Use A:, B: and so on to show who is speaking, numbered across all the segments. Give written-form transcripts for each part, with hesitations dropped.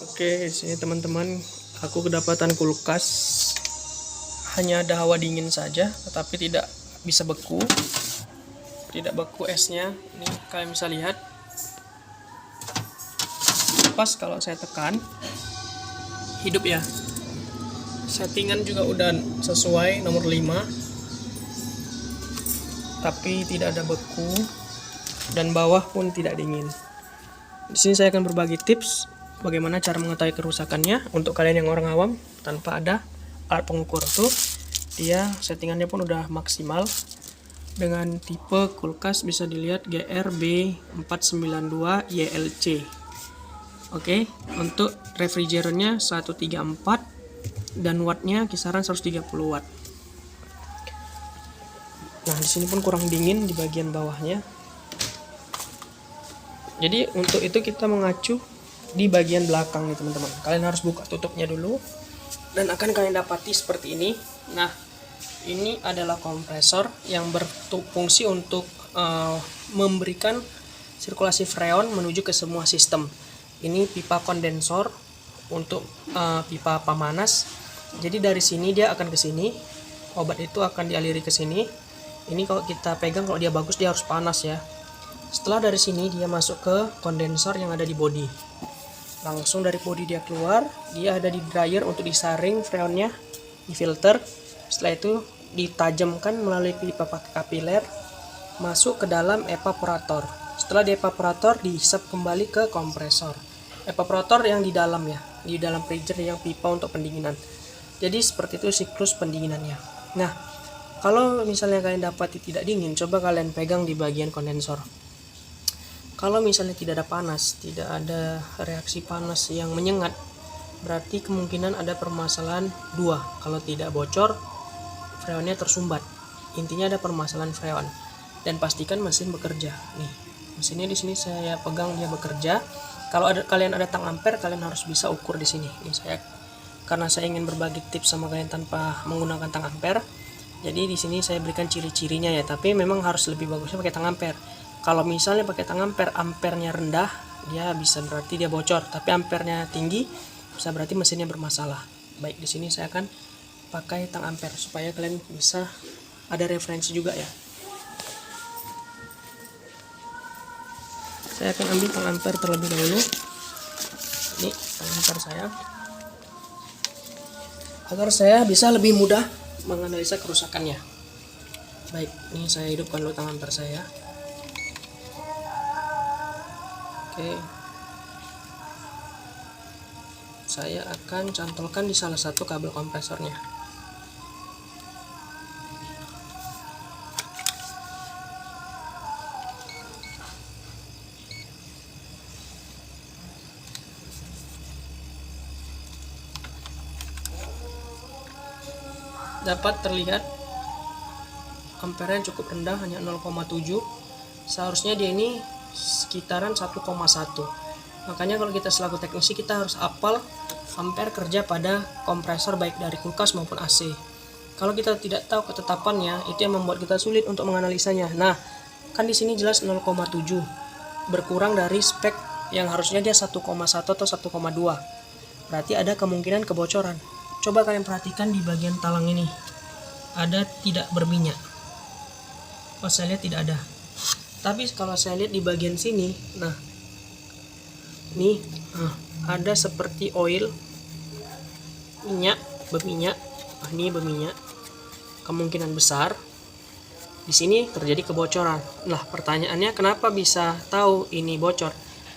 A: Oke, sini teman-teman, aku kedapatan kulkas. Hanya ada hawa dingin saja, tetapi tidak bisa beku. Tidak beku esnya. Ini kalian bisa lihat. Pas kalau saya tekan, hidup ya. Settingan juga udah sesuai nomor 5. Tapi tidak ada beku dan bawah pun tidak dingin. Di sini saya akan berbagi tips bagaimana cara mengetahui kerusakannya untuk kalian yang orang awam tanpa ada alat pengukur. Tuh, dia settingannya pun udah maksimal dengan tipe kulkas bisa dilihat GRB492YLC. Oke, untuk refrigerannya 134 dan wattnya kisaran 130 watt. Nah, di sini pun kurang dingin di bagian bawahnya. Jadi untuk itu kita mengacu di bagian belakang nih teman-teman. Kalian harus buka tutupnya dulu dan akan kalian dapati seperti ini. Nah, ini adalah kompresor yang berfungsi untuk memberikan sirkulasi freon menuju ke semua sistem. Ini pipa kondensor untuk pipa pemanas. Jadi dari sini dia akan ke sini. Obat itu akan dialiri ke sini. Ini kalau kita pegang, kalau dia bagus dia harus panas ya. Setelah dari sini dia masuk ke kondensor yang ada di bodi. Langsung dari bodi dia keluar, dia ada di dryer untuk disaring freonnya, difilter. Setelah itu ditajamkan melalui pipa kapiler masuk ke dalam evaporator. Setelah di evaporator dihisap kembali ke kompresor. Evaporator yang di dalam ya, di dalam freezer yang pipa untuk pendinginan. Jadi seperti itu siklus pendinginannya. Nah, kalau misalnya kalian dapati tidak dingin, coba kalian pegang di bagian kondensor. Kalau misalnya tidak ada panas, tidak ada reaksi panas yang menyengat, berarti kemungkinan ada permasalahan 2. Kalau tidak bocor, freonnya tersumbat. Intinya ada permasalahan freon. Dan pastikan mesin bekerja. Nih, mesinnya di sini saya pegang dia bekerja. Kalau kalian ada tang ampere, kalian harus bisa ukur di sini. Ini karena saya ingin berbagi tips sama kalian tanpa menggunakan tang ampere. Jadi di sini saya berikan ciri-cirinya ya, tapi memang harus lebih bagusnya pakai tang ampere. Kalau misalnya pakai tang ampere, ampernya rendah, dia bisa berarti dia bocor. Tapi ampernya tinggi, bisa berarti mesinnya bermasalah. Baik, di sini saya akan pakai tang ampere supaya kalian bisa ada referensi juga ya. Saya akan ambil tang ampere terlebih dahulu. Ini tang ampere saya, agar saya bisa lebih mudah menganalisa kerusakannya. Baik, ini saya hidupkan dulu tang ampere saya. Oke, saya akan cantolkan di salah satu kabel kompresornya. Dapat terlihat ampernya cukup rendah, hanya 0,7. Seharusnya dia ini sekitaran 1,1. Makanya kalau kita selaku teknisi, kita harus hafal ampere kerja pada kompresor baik dari kulkas maupun AC. Kalau kita tidak tahu ketetapannya, itu yang membuat kita sulit untuk menganalisanya. Nah, kan di sini jelas 0,7, berkurang dari spek yang harusnya dia 1,1 atau 1,2. Berarti ada kemungkinan kebocoran. Coba kalian perhatikan di bagian talang ini, ada tidak berminyak. Oh, saya lihat tidak ada. Tapi kalau saya lihat di bagian sini, nah, nih, ada seperti oil, minyak, berminyak. Ini berminyak. Kemungkinan besar di sini terjadi kebocoran. Nah, pertanyaannya kenapa bisa tahu ini bocor?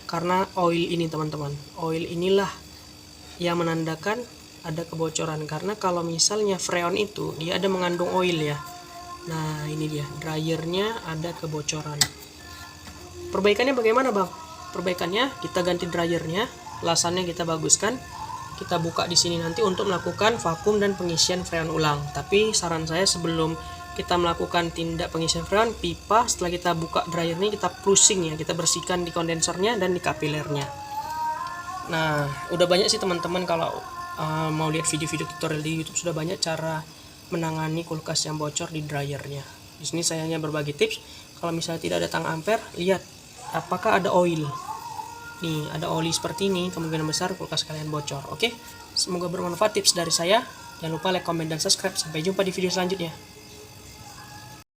A: Karena oil ini teman-teman, oil inilah yang menandakan ada kebocoran. Karena kalau misalnya freon itu dia ada mengandung oil ya. Nah, ini dia, dryernya ada kebocoran. Perbaikannya bagaimana bang? Perbaikannya kita ganti dryernya, lasannya kita baguskan, kita buka di sini nanti untuk melakukan vakum dan pengisian freon ulang. Tapi saran saya sebelum kita melakukan tindak pengisian freon, pipa setelah kita buka dryer ini kita flushing ya, kita bersihkan di kondensernya dan di kapilernya. Nah, udah banyak sih teman-teman kalau mau lihat video-video tutorial di YouTube, sudah banyak cara menangani kulkas yang bocor di dryernya. Di sini saya hanya berbagi tips. Kalau misalnya tidak ada tang ampere, lihat apakah ada oil. nih ada oli seperti ini, kemungkinan besar kulkas kalian bocor. Oke, semoga bermanfaat tips dari saya. Jangan lupa like, comment, dan subscribe. Sampai jumpa di video selanjutnya.